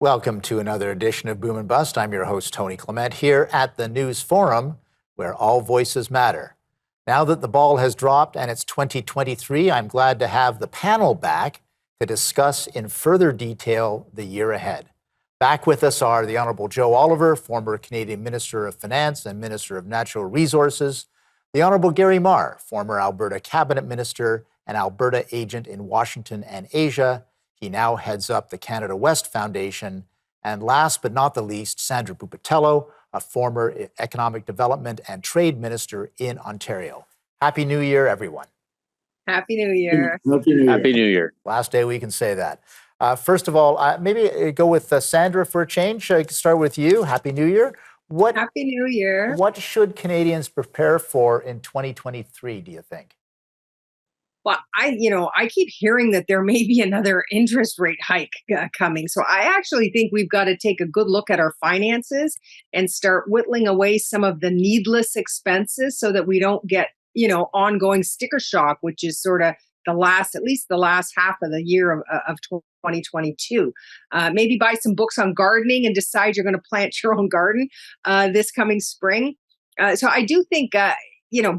Welcome to another edition of Boom and Bust. I'm your host, Tony Clement, here at the News Forum, where all voices matter. Now that the ball has dropped and it's 2023, I'm glad to have the panel back to discuss in further detail the year ahead. Back with us are the Honourable Joe Oliver, former Canadian Minister of Finance and Minister of Natural Resources, the Honourable Gary Mar, former Alberta Cabinet Minister and Alberta Agent in Washington and Asia. He now heads up the Canada West Foundation. And last but not the least, Sandra Pupatello, a former Economic Development and Trade Minister in Ontario. Happy New Year, everyone. Happy New Year. Happy New Year. Last day we can say that. First of all, maybe go with Sandra for a change. I can start with you. Happy New Year. Happy New Year. What should Canadians prepare for in 2023, do you think? Well, I keep hearing that there may be another interest rate hike coming. So I actually think we've got to take a good look at our finances and start whittling away some of the needless expenses so that we don't get, ongoing sticker shock, which is sort of at least the last half of the year of 2022. Maybe buy some books on gardening and decide you're going to plant your own garden this coming spring. So I do think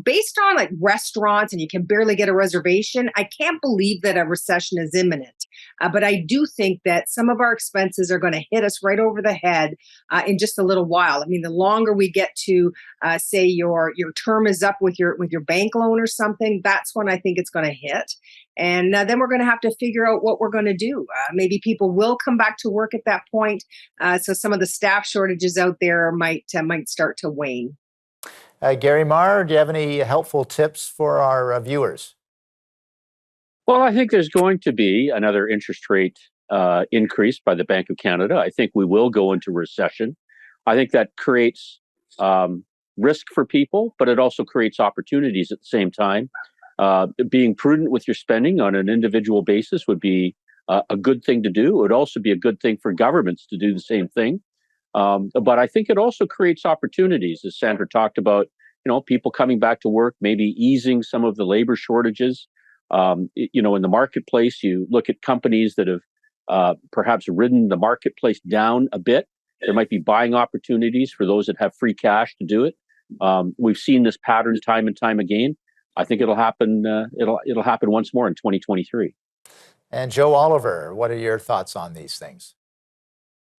based on like restaurants and you can barely get a reservation, I can't believe that a recession is imminent. But I do think that some of our expenses are going to hit us right over the head in just a little while. I mean, the longer we get to say your term is up with your bank loan or something, that's when I think it's going to hit. And then we're going to have to figure out what we're going to do. Maybe people will come back to work at that point. So some of the staff shortages out there might start to wane. Gary Mar, do you have any helpful tips for our viewers? Well, I think there's going to be another interest rate increase by the Bank of Canada. I think we will go into recession. I think that creates risk for people, but it also creates opportunities at the same time. Being prudent with your spending on an individual basis would be a good thing to do. It would also be a good thing for governments to do the same thing. But I think it also creates opportunities, as Sandra talked about, people coming back to work, maybe easing some of the labor shortages. In the marketplace, you look at companies that have perhaps ridden the marketplace down a bit. There might be buying opportunities for those that have free cash to do it. We've seen this pattern time and time again. I think it'll happen. It'll happen once more in 2023. And Joe Oliver, what are your thoughts on these things?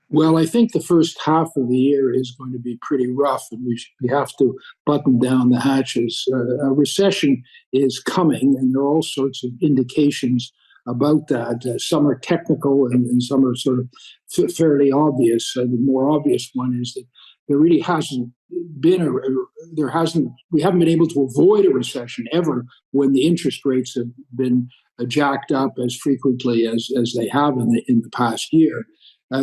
Well, I think the first half of the year is going to be pretty rough, and we have to button down the hatches. A recession is coming, and there are all sorts of indications about that. Some are technical, and some are sort of fairly obvious. The more obvious one is that there really hasn't been we haven't been able to avoid a recession ever when the interest rates have been jacked up as frequently as they have in the past year.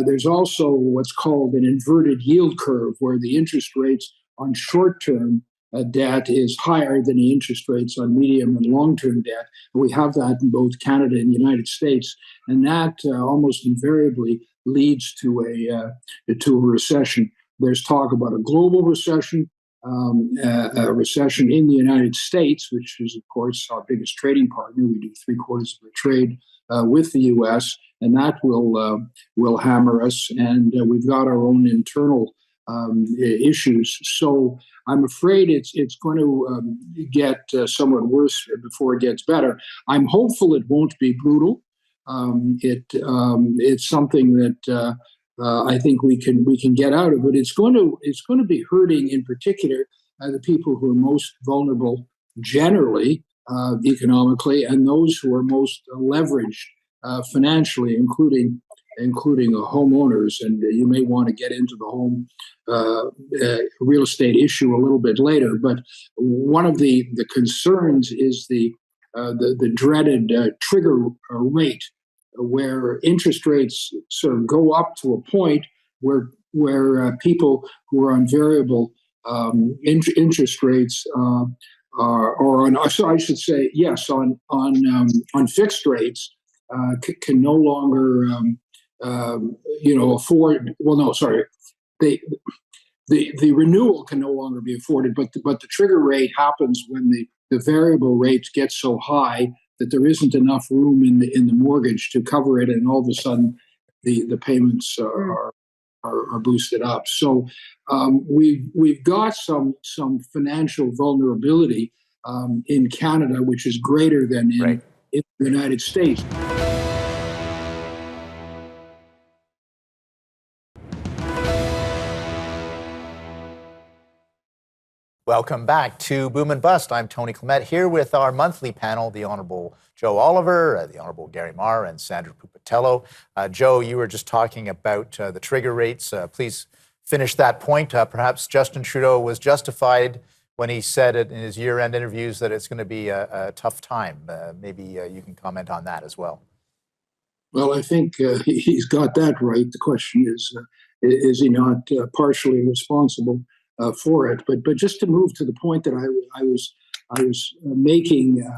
There's also what's called an inverted yield curve, where the interest rates on short-term debt is higher than the interest rates on medium and long-term debt. We have that in both Canada and the United States, and that almost invariably leads to a recession. There's talk about a global recession, a recession in the United States, which is, of course, our biggest trading partner. We do 3/4 of our trade with the U.S., and that will hammer us. And we've got our own internal issues. So I'm afraid it's going to get somewhat worse before it gets better. I'm hopeful it won't be brutal. It's something that I think we can get out of, but it's going to be hurting in particular the people who are most vulnerable generally economically, and those who are most leveraged financially, including homeowners. And you may want to get into the home real estate issue a little bit later. But one of the concerns is the dreaded trigger rate, where interest rates sort of go up to a point where people who are on variable interest rates I should say, yes, on fixed rates can no longer afford. Well, no, sorry, the renewal can no longer be afforded, but the trigger rate happens when the variable rates get so high that there isn't enough room in the mortgage to cover it, and all of a sudden the payments are boosted up. So we've got some financial vulnerability in Canada, which is greater than in the United States. Welcome back to Boom and Bust. I'm Tony Clement here with our monthly panel, the Honourable Joe Oliver, the Honourable Gary Marr, and Sandra Pupatello. Joe, you were just talking about the trigger rates. Please finish that point. Perhaps Justin Trudeau was justified when he said it in his year-end interviews that it's going to be a tough time. Maybe you can comment on that as well. Well, I think he's got that right. The question is he not partially responsible for it? But just to move to the point that I was making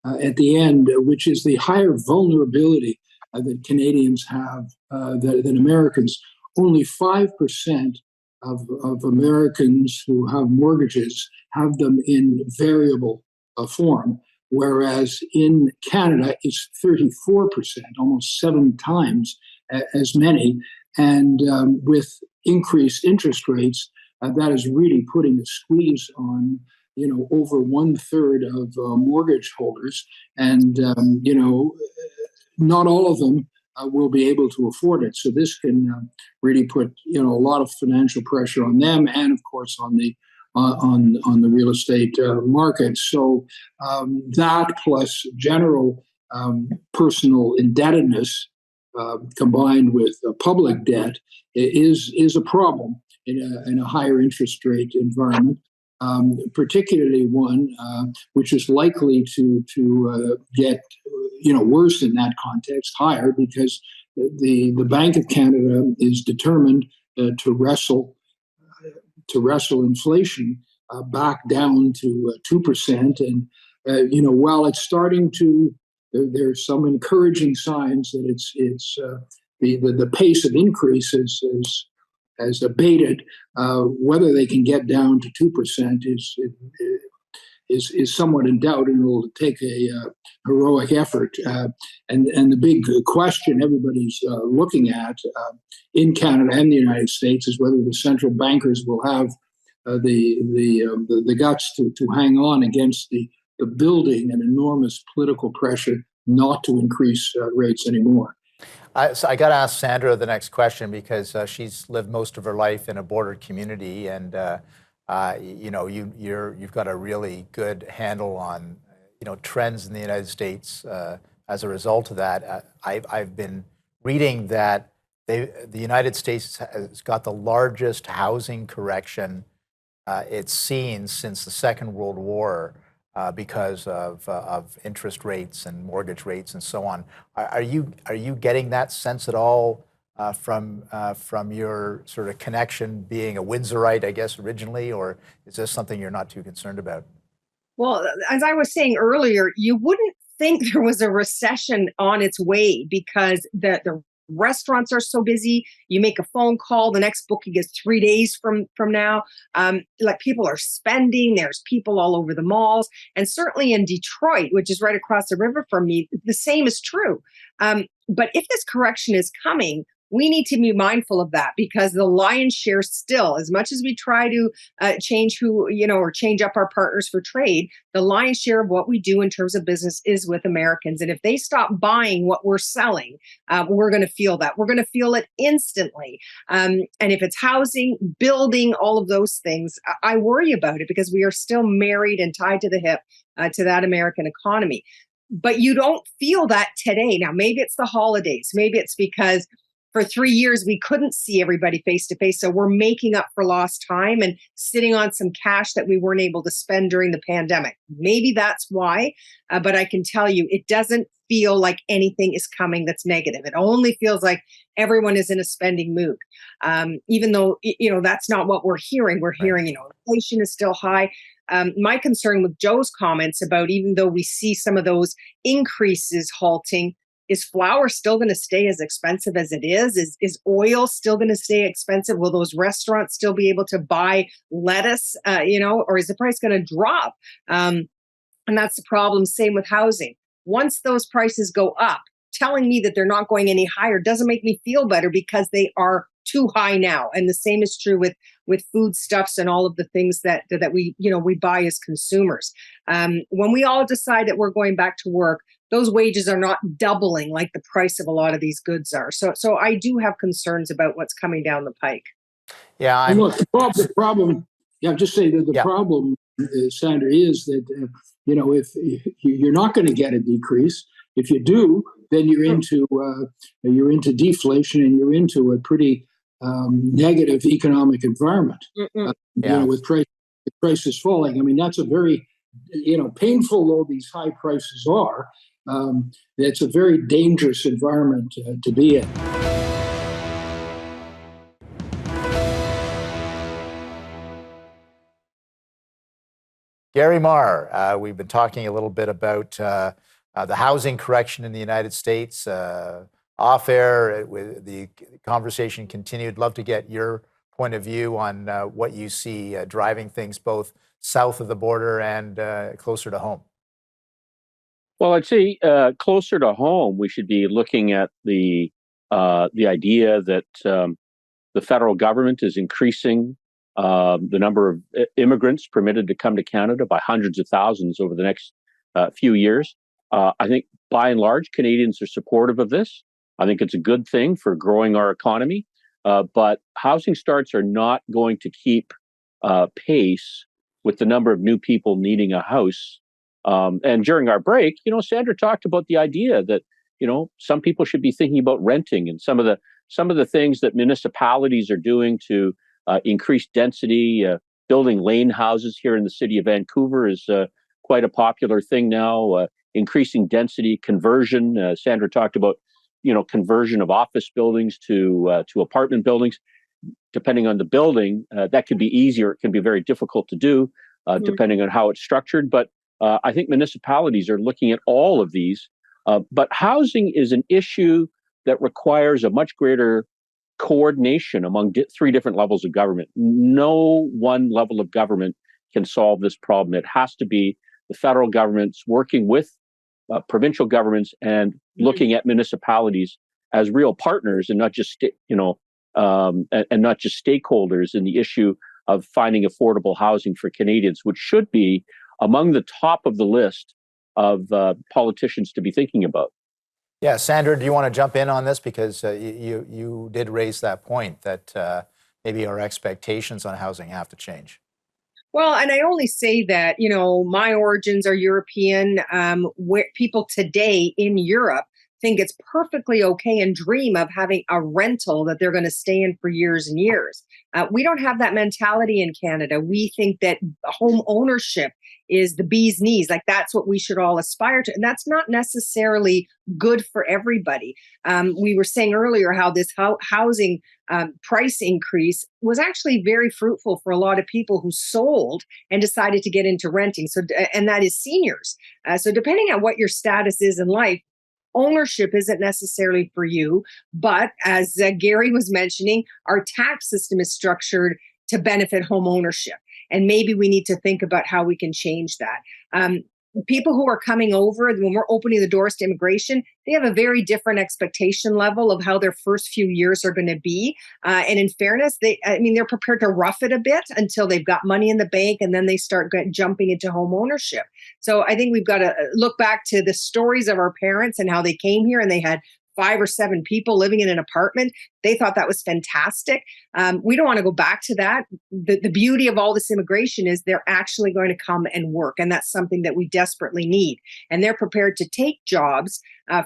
at the end, which is the higher vulnerability that Canadians have than Americans. Only 5% of Americans who have mortgages have them in variable form, whereas in Canada it's 34%, almost 7 times as many. And with increased interest rates, that is really putting a squeeze on, over 1/3 of mortgage holders. And, not all of them will be able to afford it. So this can really put, a lot of financial pressure on them, and of course on the real estate market. So that plus general personal indebtedness combined with public debt is a problem in a higher interest rate environment, particularly one which is likely to get worse in that context, higher, because the Bank of Canada is determined to wrestle inflation back down to 2%. And while it's starting to, there's some encouraging signs that it's the pace of increase has abated. Whether they can get down to 2% is somewhat in doubt, and it'll take a heroic effort. And the big question everybody's looking at in Canada and the United States is whether the central bankers will have the guts to hang on against the building and enormous political pressure not to increase rates anymore. So I got to ask Sandra the next question, because she's lived most of her life in a border community, and you've got a really good handle on trends in the United States as a result of that. I've been reading that the United States has got the largest housing correction it's seen since the Second World War because of interest rates and mortgage rates and so on. Are you getting that sense at all from your sort of connection, being a Windsorite, I guess, originally, or is this something you're not too concerned about? Well, as I was saying earlier, you wouldn't think there was a recession on its way, because the restaurants are so busy. You make a phone call, the next booking is 3 days from now. Like, people are spending. There's people all over the malls, and certainly in Detroit, which is right across the river from me, the same is true. But if this correction is coming, we need to be mindful of that, because the lion's share still, as much as we try to change or change up our partners for trade, the lion's share of what we do in terms of business is with Americans. And if they stop buying what we're selling, we're going to feel that. We're going to feel it instantly. And if it's housing, building, all of those things, I worry about it, because we are still married and tied to the hip to that American economy. But you don't feel that today. Now, maybe it's the holidays. Maybe it's because for 3 years, we couldn't see everybody face to face. So we're making up for lost time and sitting on some cash that we weren't able to spend during the pandemic. Maybe that's why. But I can tell you, it doesn't feel like anything is coming that's negative. It only feels like everyone is in a spending mood. Even though, that's not what we're hearing. We're hearing, inflation is still high. My concern with Joe's comments about, even though we see some of those increases halting, is flour still going to stay as expensive as it is? Is oil still going to stay expensive? Will those restaurants still be able to buy lettuce, or is the price going to drop? And that's the problem. Same with housing. Once those prices go up, telling me that they're not going any higher doesn't make me feel better, because they are too high now. And the same is true with foodstuffs and all of the things that we, we buy as consumers. When we all decide that we're going back to work, those wages are not doubling like the price of a lot of these goods are. So I do have concerns about what's coming down the pike. Yeah, And look, the problem. Yeah, just say that the problem, Sandra, is that if you're not going to get a decrease. If you do, then you're into deflation, and you're into a pretty negative economic environment. With prices falling. I mean, that's a very painful though these high prices are. It's a very dangerous environment to be in. Gary Marr, we've been talking a little bit about the housing correction in the United States. Off air, the conversation continued. Love to get your point of view on what you see driving things both south of the border and closer to home. Well, I'd say closer to home, we should be looking at the idea that the federal government is increasing the number of immigrants permitted to come to Canada by hundreds of thousands over the next few years. I think by and large, Canadians are supportive of this. I think it's a good thing for growing our economy, but housing starts are not going to keep pace with the number of new people needing a house. And during our break, Sandra talked about the idea that, some people should be thinking about renting, and some of the things that municipalities are doing to increase density. Building lane houses here in the city of Vancouver is quite a popular thing now. Increasing density, conversion. Sandra talked about, conversion of office buildings to apartment buildings. Depending on the building, that could be easier. It can be very difficult to do, depending on how it's structured. But I think municipalities are looking at all of these. But housing is an issue that requires a much greater coordination among three different levels of government. No one level of government can solve this problem. It has to be the federal government's working with provincial governments and looking at municipalities as real partners, and not just and not just stakeholders in the issue of finding affordable housing for Canadians, which should be among the top of the list of politicians to be thinking about. Yeah, Sandra, do you want to jump in on this? Because you did raise that point that maybe our expectations on housing have to change. Well, and I only say that, my origins are European, where people today in Europe think it's perfectly okay and dream of having a rental that they're going to stay in for years and years. We don't have that mentality in Canada. We think that home ownership is the bee's knees. Like, that's what we should all aspire to. And that's not necessarily good for everybody. We were saying earlier how this housing price increase was actually very fruitful for a lot of people who sold and decided to get into renting. So, and that is seniors. So depending on what your status is in life, ownership isn't necessarily for you. But as Gary was mentioning, our tax system is structured to benefit home ownership. And maybe we need to think about how we can change that. People who are coming over, when we're opening the doors to immigration, they have a very different expectation level of how their first few years are going to be. And in fairness, they're prepared to rough it a bit until they've got money in the bank, and then they start jumping into home ownership. So I think we've got to look back to the stories of our parents and how they came here and they had 5 or 7 people living in an apartment. They thought that was fantastic. We don't want to go back to that. The beauty of all this immigration is they're actually going to come and work. And that's something that we desperately need. And they're prepared to take jobs,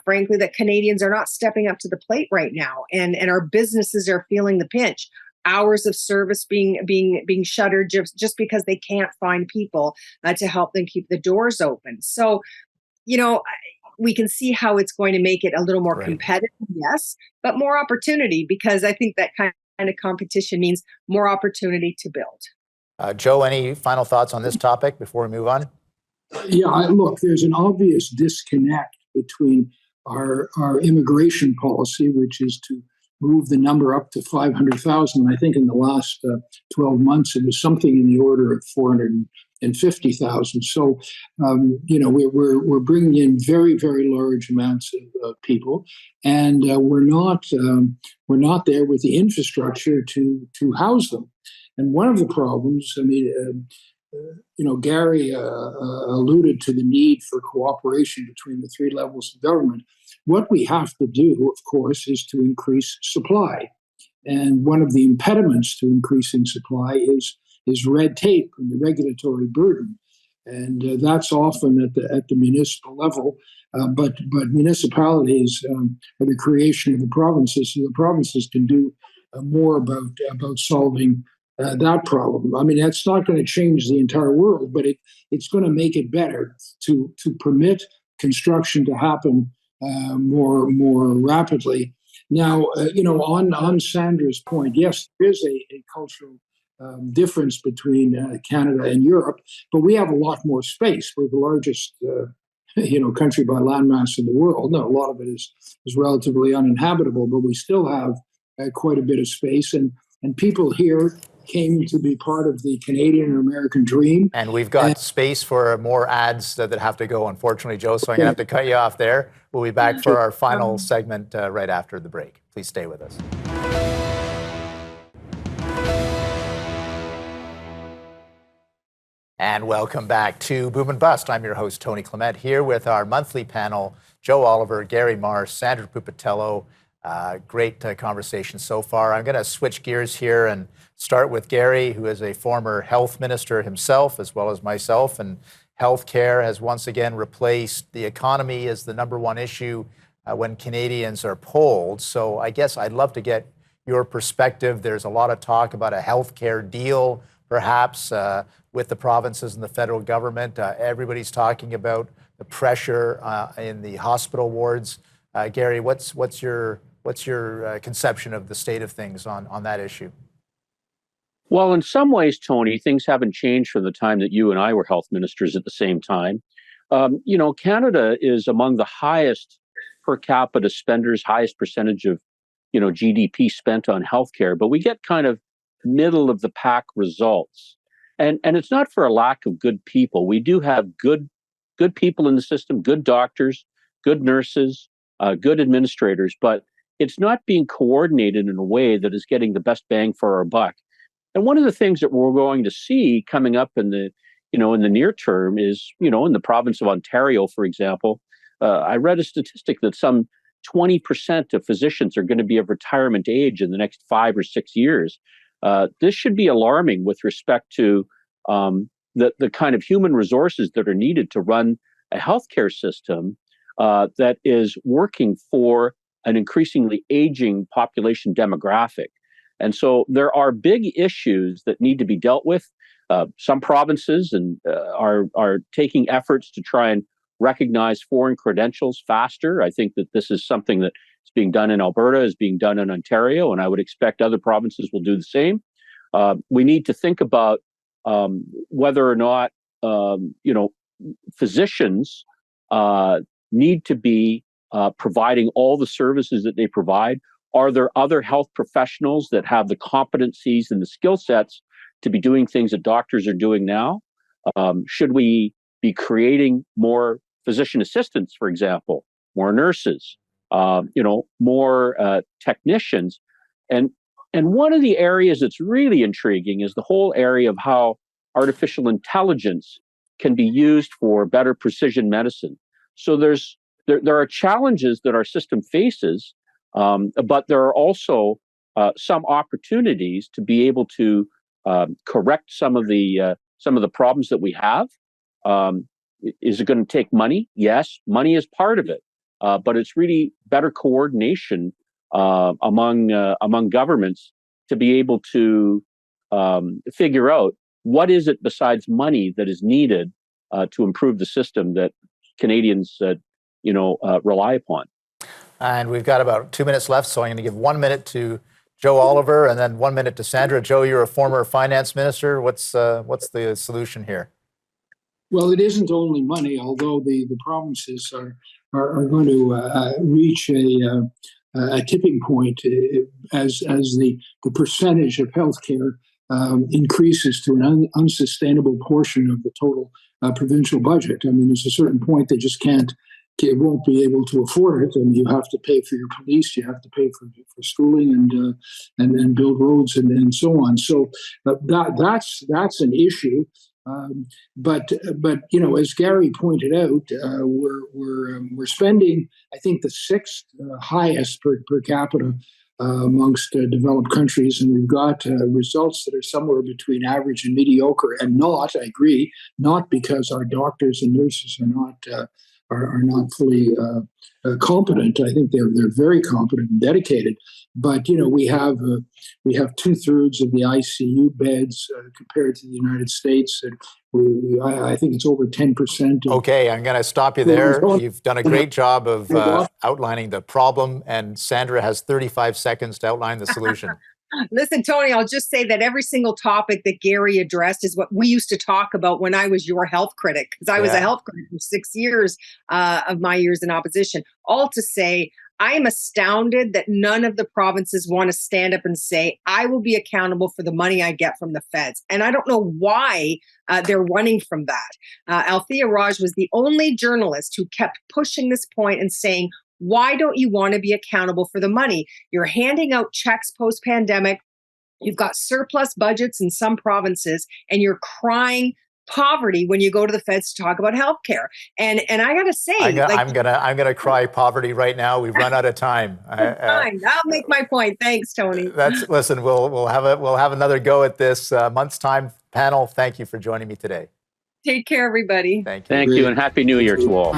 frankly, that Canadians are not stepping up to the plate right now. And our businesses are feeling the pinch. Hours of service being shuttered just because they can't find people to help them keep the doors open. So, we can see how it's going to make it a little more competitive, yes, but more opportunity, because I think that kind of competition means more opportunity to build. Joe, any final thoughts on this topic before we move on? Yeah, look, there's an obvious disconnect between our immigration policy, which is to moved the number up to 500,000. I think in the last 12 months, it was something in the order of 450,000. So, we're bringing in very, very large amounts of people, and we're not there with the infrastructure to house them. And one of the problems, Gary alluded to the need for cooperation between the three levels of government. What we have to do, of course, is to increase supply. And one of the impediments to increasing supply is red tape and the regulatory burden. And that's often at the municipal level. But municipalities are the creation of the provinces, so the provinces can do more about solving that problem. I mean, that's not going to change the entire world, but it's going to make it better to permit construction to happen more rapidly. Now, on Sandra's point, yes, there is a cultural difference between Canada and Europe, but we have a lot more space. We're the largest, country by landmass in the world. Now, a lot of it is relatively uninhabitable, but we still have quite a bit of space, and people here came to be part of the Canadian or American dream. And we've got space for more ads that have to go, unfortunately, Joe, so I'm going to have to cut you off there. We'll be back for our final segment right after the break. Please stay with us. And welcome back to Boom and Bust. I'm your host, Tony Clement, here with our monthly panel, Joe Oliver, Gary Marsh, Sandra Pupatello. Great conversation so far. I'm going to switch gears here and start with Gary, who is a former health minister himself, as well as myself. And healthcare has once again replaced the economy as the number one issue when Canadians are polled. So I guess I'd love to get your perspective. There's a lot of talk about a healthcare deal, perhaps, with the provinces and the federal government. Everybody's talking about the pressure in the hospital wards. Gary, what's your conception of the state of things on that issue? Well, in some ways, Tony, things haven't changed from the time that you and I were health ministers at the same time. Canada is among the highest per capita spenders, highest percentage of, GDP spent on healthcare, but we get kind of middle of the pack results. And it's not for a lack of good people. We do have good people in the system, good doctors, good nurses, good administrators, but it's not being coordinated in a way that is getting the best bang for our buck. And one of the things that we're going to see coming up in the near term is, in the province of Ontario, for example, I read a statistic that some 20% of physicians are going to be of retirement age in the next 5 or 6 years. This should be alarming with respect to the kind of human resources that are needed to run a healthcare system that is working for an increasingly aging population demographic. And so there are big issues that need to be dealt with. Some provinces are taking efforts to try and recognize foreign credentials faster. I think that this is something that is being done in Alberta, is being done in Ontario, and I would expect other provinces will do the same. We need to think about whether or not physicians need to be providing all the services that they provide. Are there other health professionals that have the competencies and the skill sets to be doing things that doctors are doing now? Should we be creating more physician assistants, for example, more nurses, more technicians? And one of the areas that's really intriguing is the whole area of how artificial intelligence can be used for better precision medicine. So there are challenges that our system faces, but there are also some opportunities to be able to correct some of the problems that we have. Is it going to take money? Yes, money is part of it, but it's really better coordination among governments to be able to figure out what is it besides money that is needed to improve the system that Canadians rely upon. And we've got about 2 minutes left, so I'm going to give 1 minute to Joe Oliver and then 1 minute to Sandra. Joe, you're a former finance minister. What's the solution here? Well, it isn't only money, although the provinces are going to reach a tipping point as the percentage of healthcare increases to an unsustainable portion of the total provincial budget. I mean, there's a certain point they just won't be able to afford it, and you have to pay for your police, you have to pay for schooling and build roads and so on. So that's an issue. But as Gary pointed out, we're spending, I think, the sixth highest per capita amongst developed countries, and we've got results that are somewhere between average and mediocre, and I agree, not because our doctors and nurses are not fully competent. I think they're very competent and dedicated, but we have 2/3 of the ICU beds compared to the United States, and I think it's over 10%. Okay, I'm going to stop you there. You've done a great job of outlining the problem, and Sandra has 35 seconds to outline the solution. Listen, Tony, I'll just say that every single topic that Gary addressed is what we used to talk about when I was your health critic, because I was a health critic for 6 years of my years in opposition. All to say, I am astounded that none of the provinces want to stand up and say, I will be accountable for the money I get from the feds. And I don't know why they're running from that. Althea Raj was the only journalist who kept pushing this point and saying, why don't you want to be accountable for the money? You're handing out checks post-pandemic. You've got surplus budgets in some provinces, and you're crying poverty when you go to the feds to talk about healthcare. And I got to say, I'm gonna cry poverty right now. We've run out of time. Fine, I'll make my point. Thanks, Tony. Listen. We'll have another go at this month's time. Panel, thank you for joining me today. Take care, everybody. Thank you. Thank you, and Happy New Year to all.